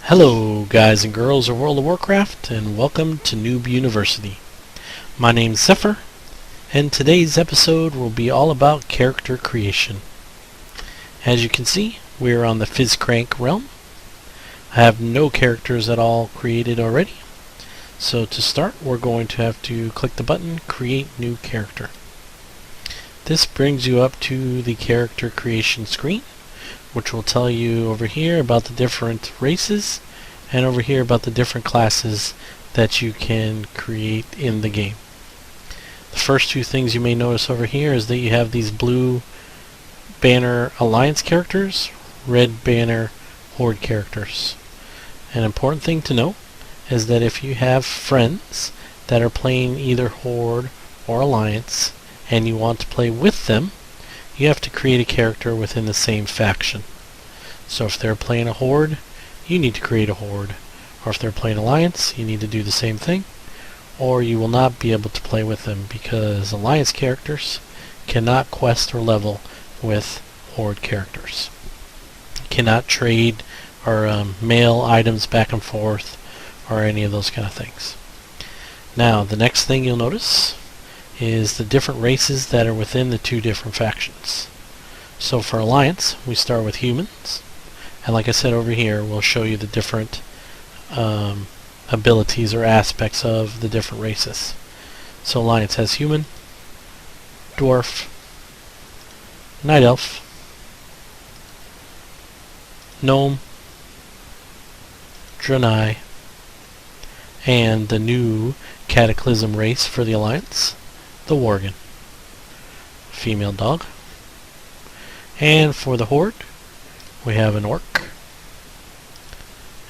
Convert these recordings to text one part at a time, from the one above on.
Hello guys and girls of World of Warcraft, and welcome to Noob University. My name's Zephyr, and today's episode will be all about character creation. As you can see, we're on the Fizzcrank realm. I have no characters at all created already, so to start we're going to have to click the button Create New Character. This brings you up to the character creation screen, which will tell you over here about the different races and over here about the different classes that you can create in the game. The first two things you may notice over here is that you have these blue banner alliance characters, red banner horde characters. An important thing to know is that if you have friends that are playing either horde or alliance and you want to play with them, you have to create a character within the same faction. So if they're playing a horde, you need to create a horde. Or if they're playing alliance, you need to do the same thing. Or you will not be able to play with them because alliance characters cannot quest or level with horde characters. You cannot trade or mail items back and forth or any of those kind of things. Now the next thing you'll notice is the different races that are within the two different factions. So for Alliance, we start with humans, and like I said over here, we'll show you the different abilities or aspects of the different races. So Alliance has human, dwarf, night elf, gnome, draenei, and the new cataclysm race for the Alliance, the worgen, female dog. And for the horde, we have an orc,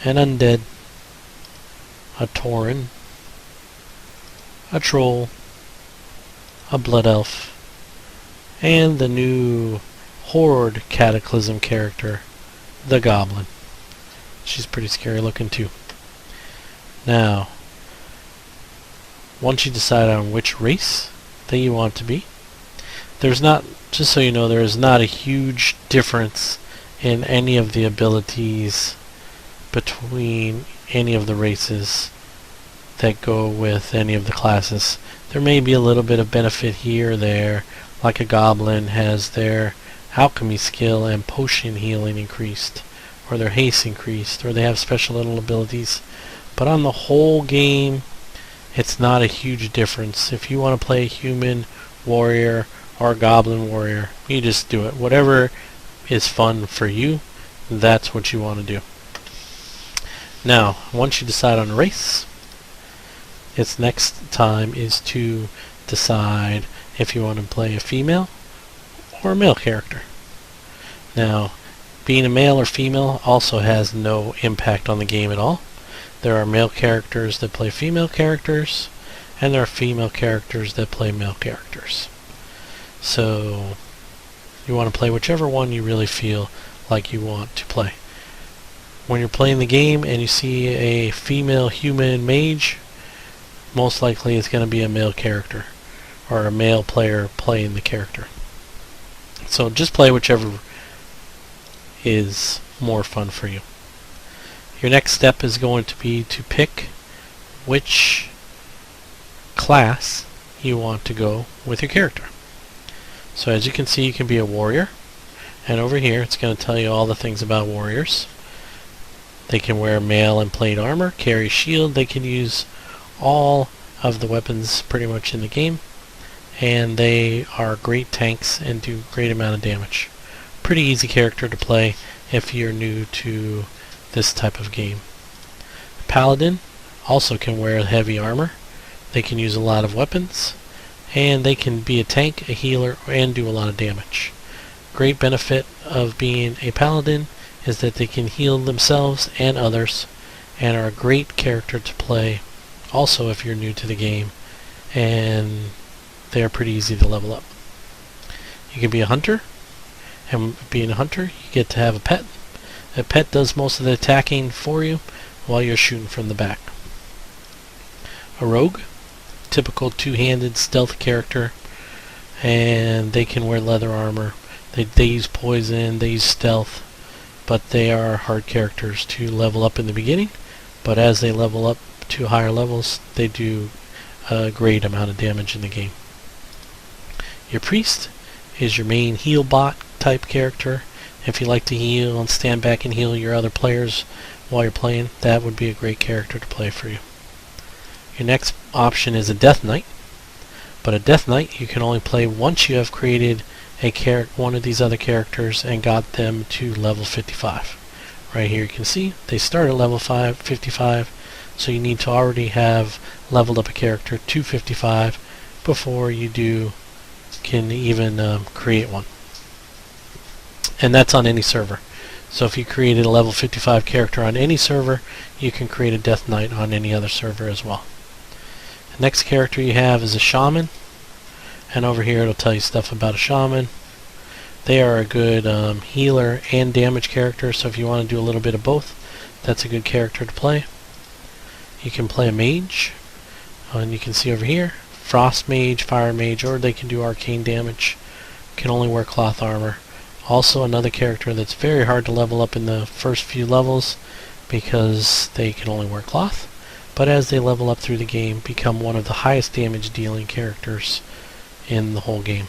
an undead, a tauren, a troll, a blood elf, and the new horde cataclysm character, the goblin. She's pretty scary looking too. Now, once you decide on which race that you want to be, there's not, just so you know, there is not a huge difference in any of the abilities between any of the races that go with any of the classes. There may be a little bit of benefit here or there, like a goblin has their alchemy skill and potion healing increased, or their haste increased, or they have special little abilities. But on the whole game, it's not a huge difference. If you want to play a human warrior or a goblin warrior, you just do it. Whatever is fun for you, that's what you want to do. Now, once you decide on a race, its next time is to decide if you want to play a female or a male character. Now, being a male or female also has no impact on the game at all. There are male characters that play female characters, and there are female characters that play male characters. So you want to play whichever one you really feel like you want to play. When you're playing the game and you see a female human mage, most likely it's going to be a male character or a male player playing the character. So just play whichever is more fun for you. Your next step is going to be to pick which class you want to go with your character. So as you can see, you can be a warrior, and over here it's going to tell you all the things about warriors. They can wear mail and plate armor, carry shield, they can use all of the weapons pretty much in the game, and they are great tanks and do great amount of damage. Pretty easy character to play if you're new to this type of game. Paladin also can wear heavy armor. They can use a lot of weapons, and they can be a tank, a healer, and do a lot of damage. Great benefit of being a paladin is that they can heal themselves and others, and are a great character to play also if you're new to the game, and they're pretty easy to level up. You can be a hunter, and being a hunter you get to have a pet. A pet does most of the attacking for you while you're shooting from the back. A rogue, typical two-handed stealth character, and they can wear leather armor. They use poison, they use stealth, but they are hard characters to level up in the beginning. But as they level up to higher levels, they do a great amount of damage in the game. Your priest is your main heal bot type character. If you like to heal and stand back and heal your other players while you're playing, that would be a great character to play for you. Your next option is a Death Knight. But a Death Knight you can only play once you have created one of these other characters and got them to level 55. Right here you can see they start at level 55, so you need to already have leveled up a character to 55 before you can even create one. And that's on any server. So if you created a level 55 character on any server, you can create a Death Knight on any other server as well. The next character you have is a Shaman, and over here it'll tell you stuff about a Shaman. They are a good healer and damage character, so if you want to do a little bit of both, that's a good character to play. You can play a Mage, and you can see over here, Frost Mage, Fire Mage, or they can do arcane damage. Can only wear cloth armor. Also another character that's very hard to level up in the first few levels because they can only wear cloth, but as they level up through the game, become one of the highest damage dealing characters in the whole game.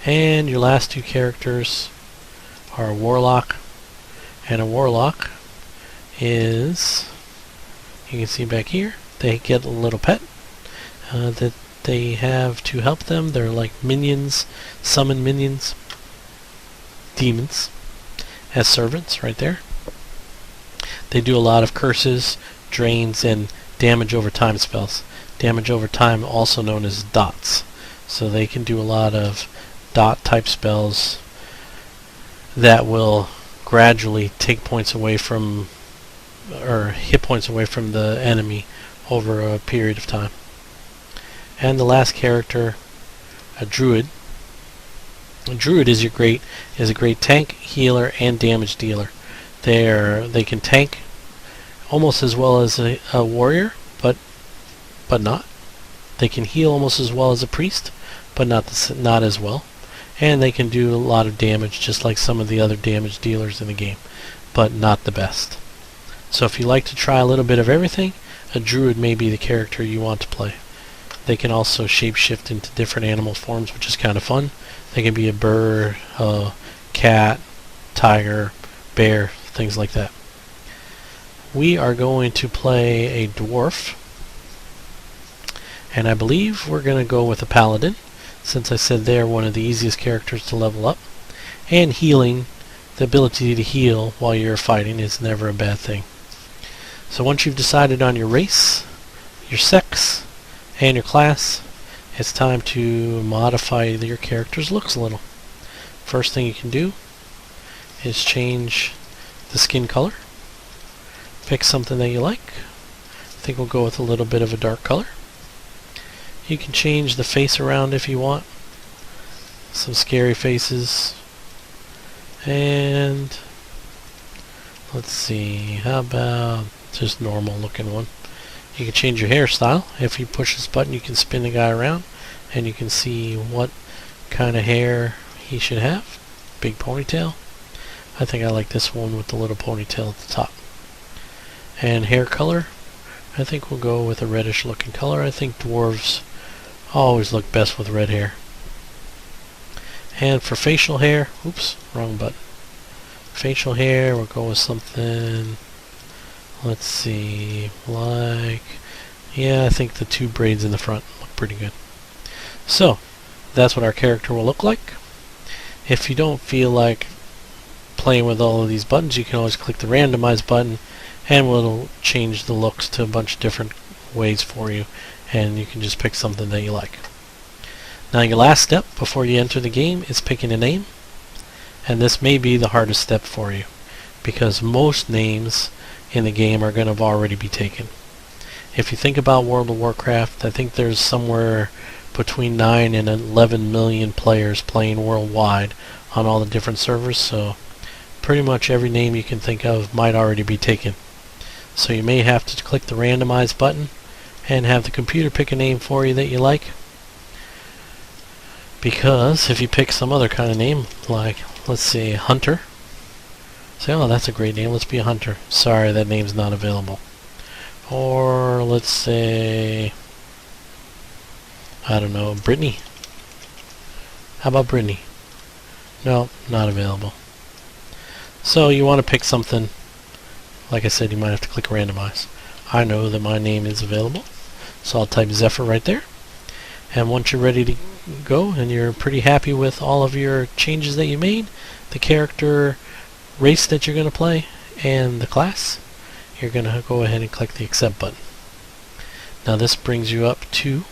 And your last two characters are a Warlock, and a Warlock is, you can see back here, they get a little pet that they have to help them. They're like minions, summon minions, demons, as servants right there. They do a lot of curses, drains, and damage over time spells. Damage over time, also known as dots. So they can do a lot of dot type spells that will gradually take points away from, or hit points away from the enemy over a period of time. And the last character, a Druid. A Druid is a great tank, healer, and damage dealer. They can tank almost as well as a warrior, but not. They can heal almost as well as a priest, but not as well. And they can do a lot of damage, just like some of the other damage dealers in the game, but not the best. So if you like to try a little bit of everything, a Druid may be the character you want to play. They can also shapeshift into different animal forms, which is kind of fun. They can be a bird, a cat, tiger, bear, things like that. We are going to play a dwarf, and I believe we're going to go with a paladin, since I said they're one of the easiest characters to level up. And healing, the ability to heal while you're fighting, is never a bad thing. So once you've decided on your race, your sex, and your class, it's time to modify your character's looks a little. First thing you can do is change the skin color. Pick something that you like. I think we'll go with a little bit of a dark color. You can change the face around if you want. Some scary faces. And let's see, how about just normal looking one? You can change your hairstyle. If you push this button, you can spin the guy around and you can see what kind of hair he should have. Big ponytail. I think I like this one with the little ponytail at the top. And hair color, I think we'll go with a reddish looking color. I think dwarves always look best with red hair. And for facial hair, oops, wrong button. Facial hair, we'll go with something, let's see, like, yeah, I think the two braids in the front look pretty good. So, that's what our character will look like. If you don't feel like playing with all of these buttons, you can always click the randomize button and it'll change the looks to a bunch of different ways for you, and you can just pick something that you like. Now your last step before you enter the game is picking a name, and this may be the hardest step for you because most names in the game are going to already be taken. If you think about World of Warcraft, I think there's somewhere between 9 and 11 million players playing worldwide on all the different servers, so pretty much every name you can think of might already be taken. So you may have to click the randomize button and have the computer pick a name for you that you like, because if you pick some other kind of name, like let's say Hunter, Say, oh, that's a great name. Let's be a hunter. Sorry, that name's not available. Or let's say, I don't know, Brittany. How about Brittany? No, not available. So you want to pick something. Like I said, you might have to click randomize. I know that my name is available, so I'll type Zephyr right there. And once you're ready to go and you're pretty happy with all of your changes that you made, the character race that you're going to play, and the class, you're going to go ahead and click the accept button. Now this brings you up to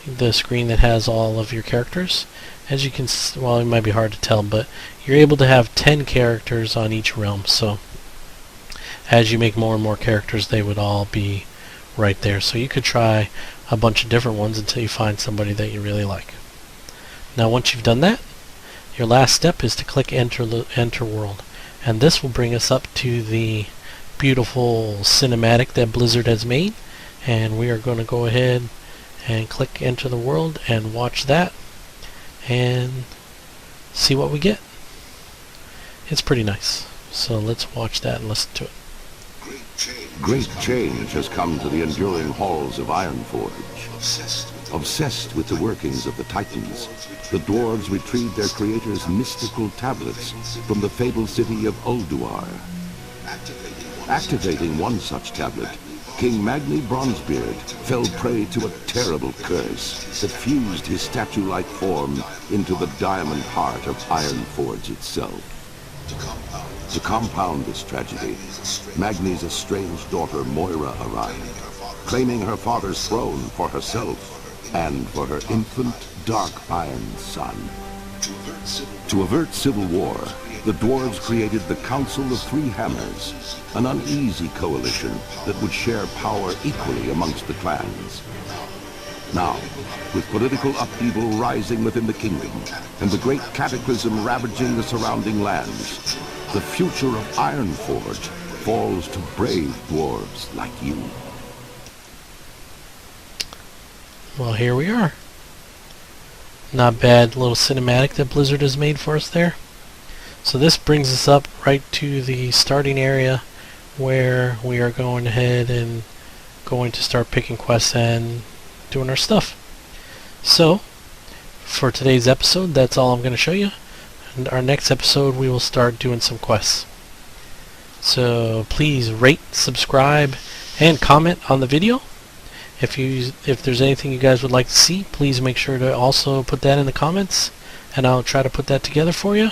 the screen that has all of your characters. As you can well, it might be hard to tell, but you're able to have 10 characters on each realm. So as you make more and more characters, they would all be right there. So you could try a bunch of different ones until you find somebody that you really like. Now once you've done that, your last step is to click enter world, and this will bring us up to the beautiful cinematic that Blizzard has made, and we are going to go ahead and click enter the world and watch that and see what we get. It's pretty nice, so let's watch that and listen to it. Great change has come to the enduring halls of Ironforge. Obsessed with the workings of the Titans, the dwarves retrieved their creator's mystical tablets from the fabled city of Ulduar. Activating one such tablet, King Magni Bronzebeard fell prey to a terrible curse that fused his statue-like form into the diamond heart of Ironforge itself. To compound this tragedy, Magni's estranged daughter Moira arrived, claiming her father's throne for herself and for her infant Dark Iron son. To avert civil war, the dwarves created the Council of Three Hammers, an uneasy coalition that would share power equally amongst the clans. Now, with political upheaval rising within the kingdom and the great cataclysm ravaging the surrounding lands, the future of Ironforge falls to brave dwarves like you. Well, here we are. Not bad little cinematic that Blizzard has made for us there. So this brings us up right to the starting area where we are going ahead and going to start picking quests and doing our stuff. So for today's episode, that's all I'm going to show you. And our next episode, we will start doing some quests. So please rate, subscribe, and comment on the video. If there's anything you guys would like to see, please make sure to also put that in the comments, and I'll try to put that together for you.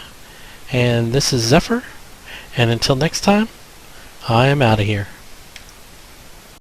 And this is Zephyr, and until next time, I am out of here.